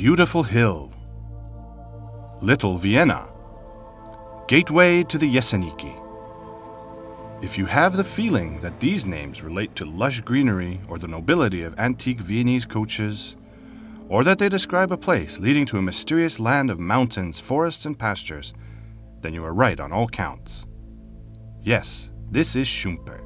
Beautiful Hill, Little Vienna, Gateway to the Yeseniki. If you have the feeling that these names relate to lush greenery or the nobility of antique Viennese coaches, or that they describe a place leading to a mysterious land of mountains, forests, and pastures, then you are right on all counts. Yes, this is Šumperk.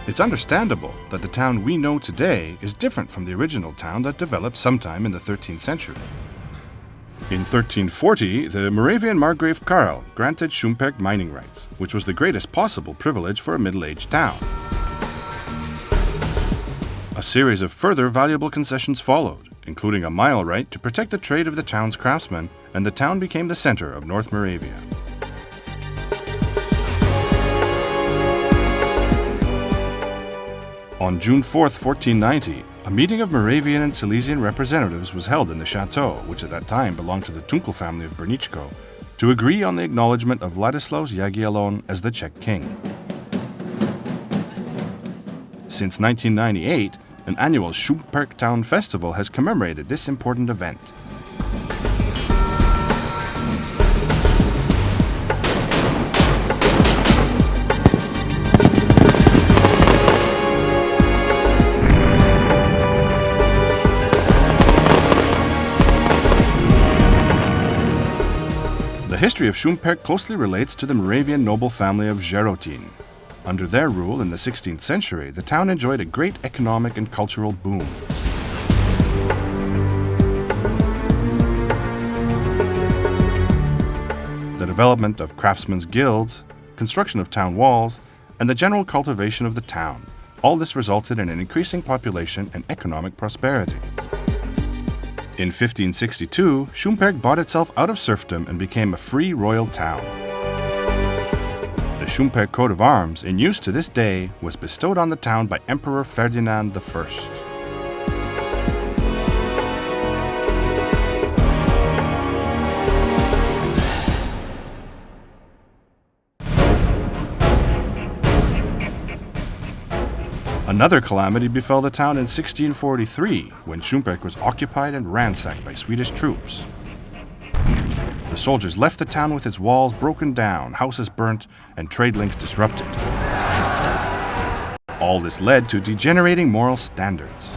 It's understandable that the town we know today is different from the original town that developed sometime in the 13th century. In 1340, the Moravian Margrave Karl granted Šumperk mining rights, which was the greatest possible privilege for a middle-aged town. A series of further valuable concessions followed, including a mile right to protect the trade of the town's craftsmen, and the town became the center of North Moravia. On June 4, 1490, a meeting of Moravian and Silesian representatives was held in the chateau, which at that time belonged to the Tunkel family of Brničko, to agree on the acknowledgement of Vladislaus Jagiellon as the Czech king. Since 1998, an annual Šumperk Town Festival has commemorated this important event. The history of Šumperk closely relates to the Moravian noble family of Žerotín. Under their rule in the 16th century, the town enjoyed a great economic and cultural boom. The development of craftsmen's guilds, construction of town walls, and the general cultivation of the town, all this resulted in an increasing population and economic prosperity. In 1562, Šumperk bought itself out of serfdom and became a free royal town. The Šumperk coat of arms, in use to this day, was bestowed on the town by Emperor Ferdinand I. Another calamity befell the town in 1643, when Šumperk was occupied and ransacked by Swedish troops. The soldiers left the town with its walls broken down, houses burnt, and trade links disrupted. All this led to degenerating moral standards.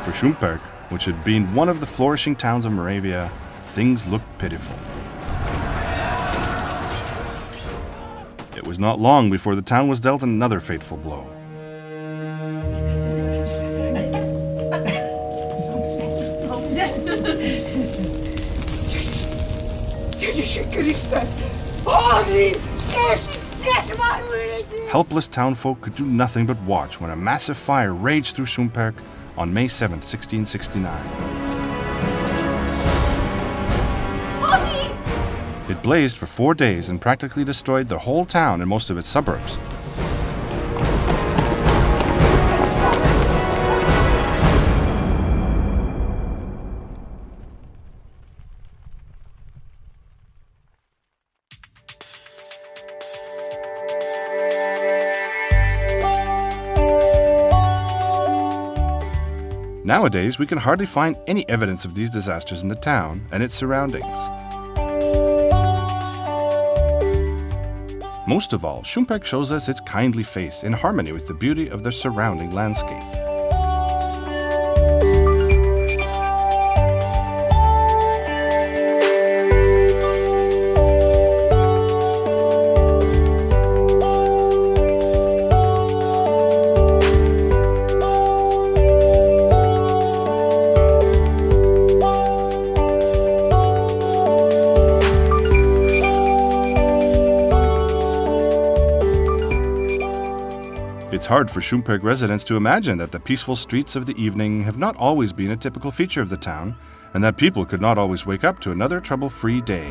For Šumperk, which had been one of the flourishing towns of Moravia, things looked pitiful. It was not long before the town was dealt another fateful blow. Helpless townfolk could do nothing but watch when a massive fire raged through Šumperk on May 7, 1669. It blazed for 4 days and practically destroyed the whole town and most of its suburbs. Nowadays, we can hardly find any evidence of these disasters in the town and its surroundings. Most of all, Šumperk shows us its kindly face in harmony with the beauty of the surrounding landscape. It's hard for Šumperk residents to imagine that the peaceful streets of the evening have not always been a typical feature of the town, and that people could not always wake up to another trouble-free day.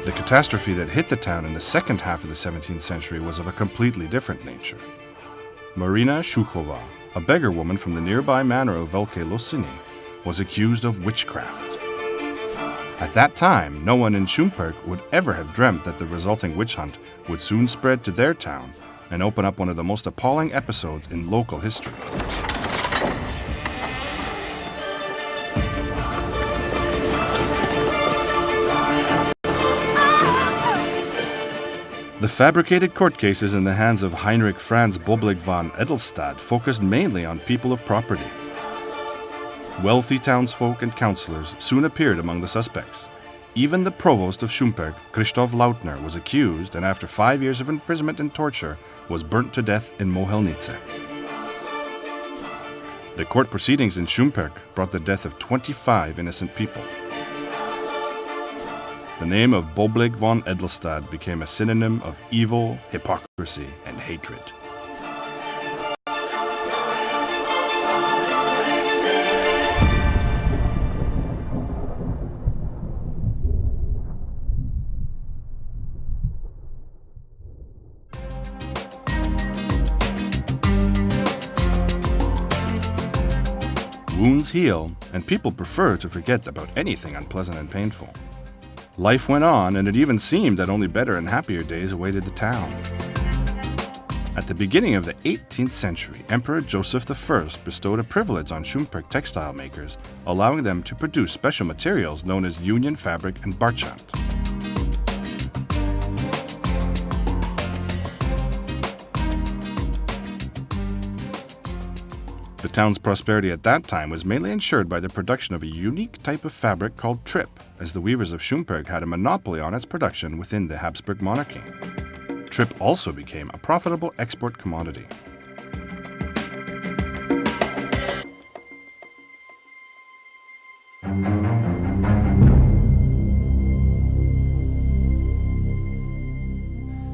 The catastrophe that hit the town in the second half of the 17th century was of a completely different nature. Marina Šuchova, a beggar woman from the nearby manor of Velké Losiny, was accused of witchcraft. At that time, no one in Šumperk would ever have dreamt that the resulting witch hunt would soon spread to their town and open up one of the most appalling episodes in local history. The fabricated court cases in the hands of Heinrich Franz Boblig von Edelstad focused mainly on people of property. Wealthy townsfolk and councillors soon appeared among the suspects. Even the provost of Šumperk, Christoph Lautner, was accused and after 5 years of imprisonment and torture was burnt to death in Mohelnice. The court proceedings in Šumperk brought the death of 25 innocent people. The name of Boblig von Edelstad became a synonym of evil, hypocrisy, and hatred. Wounds heal, and people prefer to forget about anything unpleasant and painful. Life went on, and it even seemed that only better and happier days awaited the town. At the beginning of the 18th century, Emperor Joseph I bestowed a privilege on Šumperk textile makers, allowing them to produce special materials known as union fabric and barchant. The town's prosperity at that time was mainly ensured by the production of a unique type of fabric called trip, as the weavers of Šumperk had a monopoly on its production within the Habsburg monarchy. Trip also became a profitable export commodity.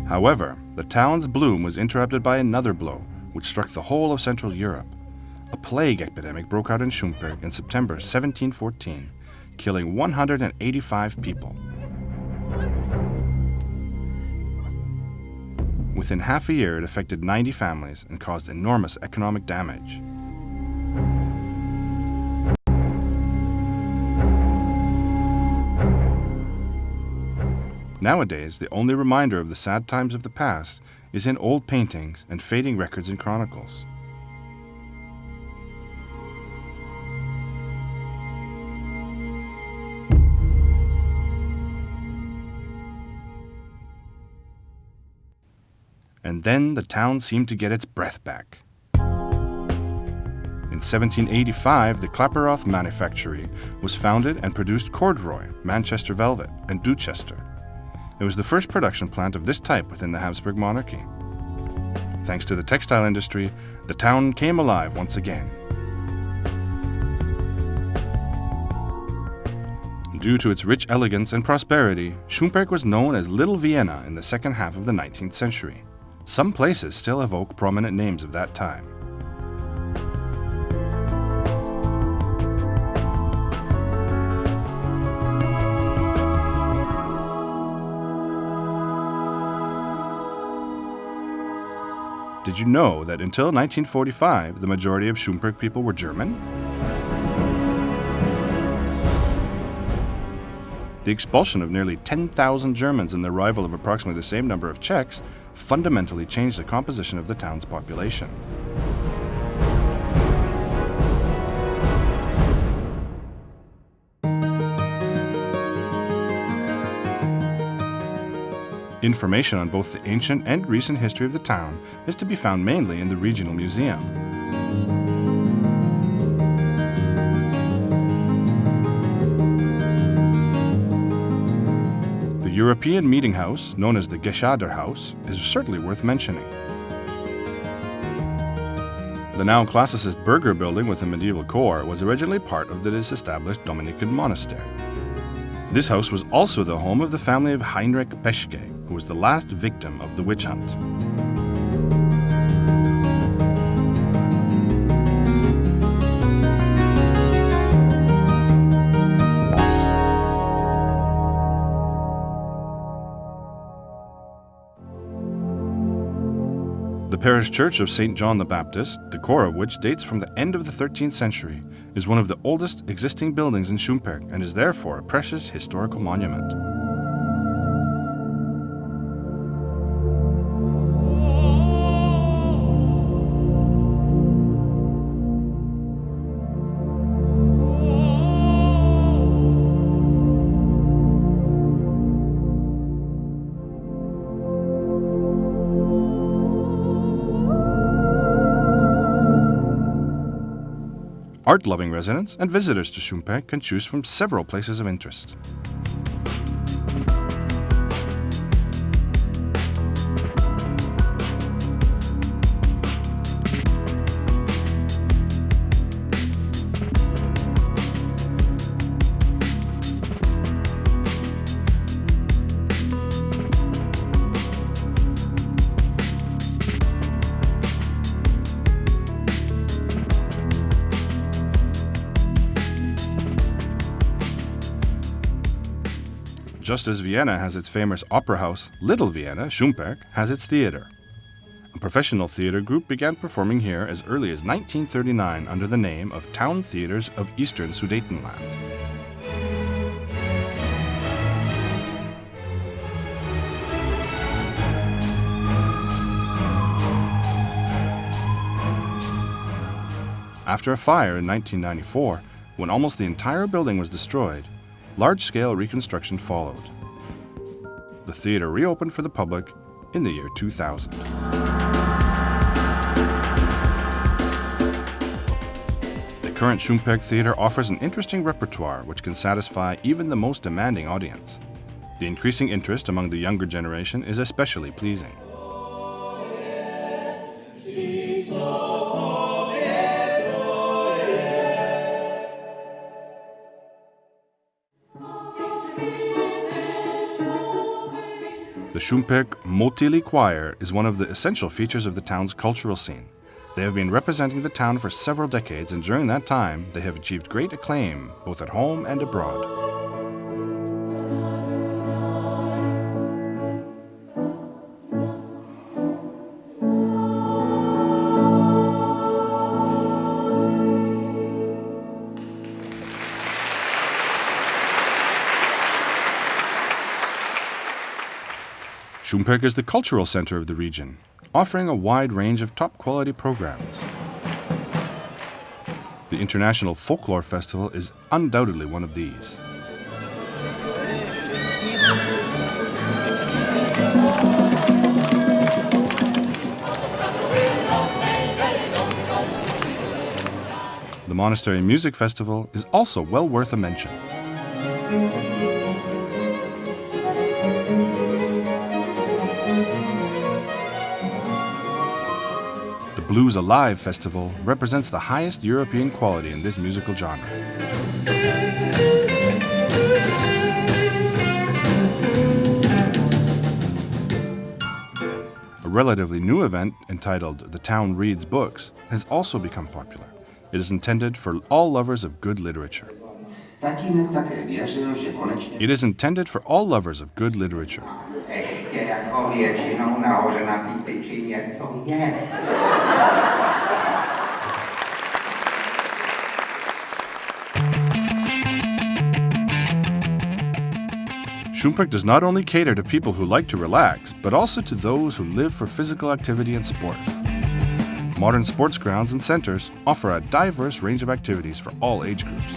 However, the town's bloom was interrupted by another blow, which struck the whole of Central Europe. A plague epidemic broke out in Šumperk in September 1714, killing 185 people. Within half a year, it affected 90 families and caused enormous economic damage. Nowadays, the only reminder of the sad times of the past is in old paintings and fading records and chronicles. And then the town seemed to get its breath back. In 1785, the Klaproth Manufactory was founded and produced corduroy, Manchester velvet, and Dutchester. It was the first production plant of this type within the Habsburg monarchy. Thanks to the textile industry, the town came alive once again. Due to its rich elegance and prosperity, Šumperk was known as Little Vienna in the second half of the 19th century. Some places still evoke prominent names of that time. Did you know that until 1945, the majority of Šumperk people were German? The expulsion of nearly 10,000 Germans and the arrival of approximately the same number of Czechs fundamentally changed the composition of the town's population. Information on both the ancient and recent history of the town is to be found mainly in the Regional Museum. The European meeting house, known as the Geschader House, is certainly worth mentioning. The now classicist Burger building with a medieval core was originally part of the disestablished Dominican monastery. This house was also the home of the family of Heinrich Peschke, who was the last victim of the witch hunt. The parish church of St. John the Baptist, the core of which dates from the end of the 13th century, is one of the oldest existing buildings in Šumperk and is therefore a precious historical monument. Art-loving residents and visitors to Šumperk can choose from several places of interest. Just as Vienna has its famous opera house, Little Vienna, Šumperk, has its theater. A professional theater group began performing here as early as 1939 under the name of Town Theaters of Eastern Sudetenland. After a fire in 1994, when almost the entire building was destroyed, large-scale reconstruction followed. The theater reopened for the public in the year 2000. The current Šumperk Theater offers an interesting repertoire which can satisfy even the most demanding audience. The increasing interest among the younger generation is especially pleasing. The Šumperk Motili Choir is one of the essential features of the town's cultural scene. They have been representing the town for several decades, and during that time, they have achieved great acclaim, both at home and abroad. Šumperk is the cultural center of the region, offering a wide range of top-quality programs. The International Folklore Festival is undoubtedly one of these. The Monastery Music Festival is also well worth a mention. The Blues Alive Festival represents the highest European quality in this musical genre. A relatively new event entitled The Town Reads Books has also become popular. It is intended for all lovers of good literature. Tatínek také věřil, že konečně It is intended for all lovers of good literature. ještě jako většinou nahoře na té tyči něco je. Šumperk does not only cater to people who like to relax, but also to those who live for physical activity and sport. Modern sports grounds and centers offer a diverse range of activities for all age groups.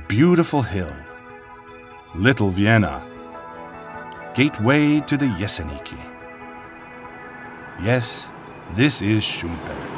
Beautiful hill, Little Vienna, gateway to the Jeseniki. Yes, this is Šumperk.